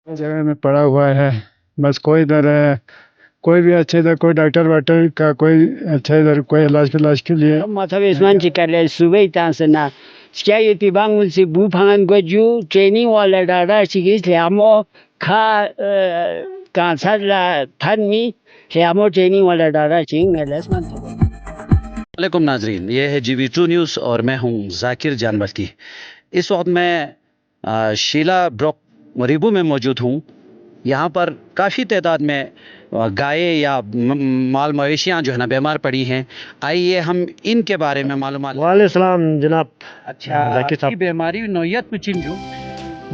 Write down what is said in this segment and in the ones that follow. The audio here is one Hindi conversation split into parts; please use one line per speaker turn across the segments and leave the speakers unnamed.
जगह में पड़ा हुआ है। बस कोई इधर कोई भी अच्छे इधर कोई डॉक्टर वाक्टर का कोई अच्छा इधर कोई इलाज के लिए
Mathabisman chikale subay tansana. Skya tibang si bupangan gwaju training wala dara sigis liamo kha kansar la thanmi liamo training wala dara ching ngelasman.
वालेकुम नाजरीन, ये है GV2 न्यूज़ और मैं हूं जाकिर जानवल्की। इस वक्त मैं शीला ब्रॉक मरीबू में मौजूद हूं। यहाँ पर काफ़ी तादाद में गाय या माल मवेशियाँ जो है ना बीमार पड़ी हैं। आइए हम इनके बारे में मालूमात।
वालेकुम जनाब।
अच्छा,
जाकिर साहब,
की बीमारी नौयत में चिंजू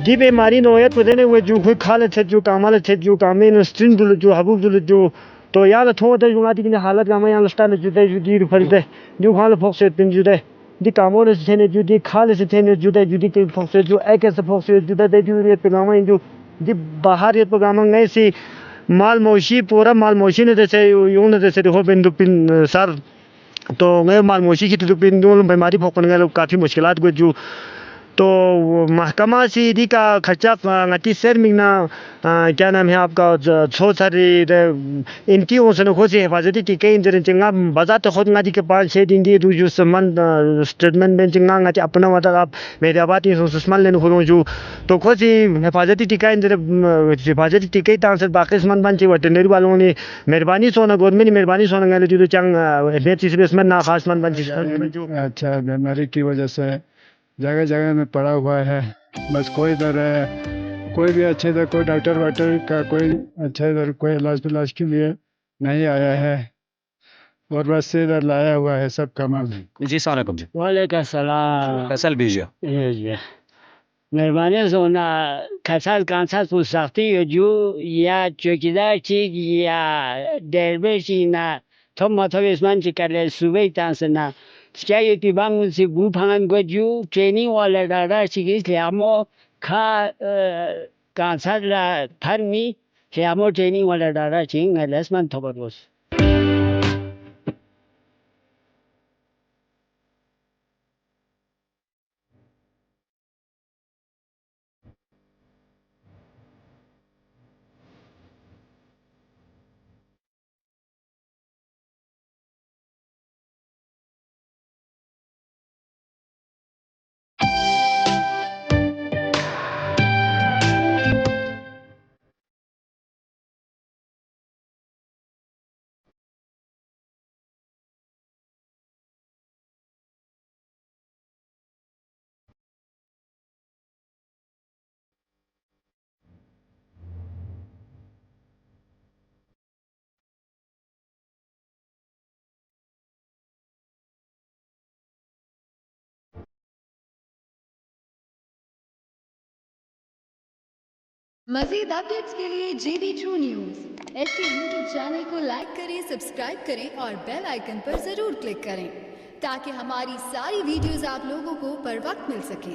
जी बीमारी नोयत पदने वे जो खुद खाले थे जो कामाले थे जो कामे न स्ट्रिंग दुल जो हबूब दुल जो तो यार थो दे जुनाती की हालत कामे यार स्टान जो दे जो दी फरिदे जो खाले फोक्स पिन जो दे दी कामो ने थे ने जो दी खाले से थे ने जो दे जो दी के फोक्स जो एक ऐसे फोक्स जो दे जो ये प्रोग्राम जो दी बाहर ये प्रोग्राम नहीं सी माल मौशी पूरा माल मौशी ने जैसे यूं ने जैसे हो बिंदु पिन सर तो मैं माल मौशी की तो पिन बीमारी फोकन गए काफ़ी मुश्किलात को जो तो महकमा सीधी का खर्चा ngati sermingna क्या नाम है आपका छो सारी इनकी ओसन खोजी हिफाजती टीके इंजर चिंगा बाजार तो खुद ngati के पास 6 दिन दी जो संबंध स्टेटमेंट में चिंगा ngati अपना मतलब आप मेरे आबादी सुषमान लेने हो जो तो खोजी हिफाजती टीका इंजर हिफाजती टीके तांसर बाकी सामान बंची वेटरनरी वालों ने मेहरबानी सोना गवर्नमेंट ने मेहरबानी सोना गले जो चंग बेची इसमें ना खास मन बंची
अच्छा बीमारी की वजह से जगह जगह में पड़ा हुआ है। बस कोई इधर कोई भी अच्छे इधर कोई डॉक्टर वाक्टर का कोई अच्छा इधर कोई इलाज के लिए नहीं आया है और बस से इधर लाया हुआ है सब कमाल।
जी सलाम जी।
Walaikum salam.
फैसल बीजिए।
Yes. मेहरबानी सोना खसास कांसा तो सख्ती जो या चौकीदार चीज या दरवेशी ना तो mathabisman chikale subay tansana. Skya tibang si bupangan gwaju training wala dara sigis liamo kha kansar la thanmi liamo training wala dara ching ngelasman thobaros.
मज़ीद अपडेट्स के लिए GV2 न्यूज़ ऐसे यूट्यूब चैनल को लाइक करें, सब्सक्राइब करें और बेल आइकन पर ज़रूर क्लिक करें ताकि हमारी सारी वीडियोस आप लोगों को बर वक्त मिल सकें।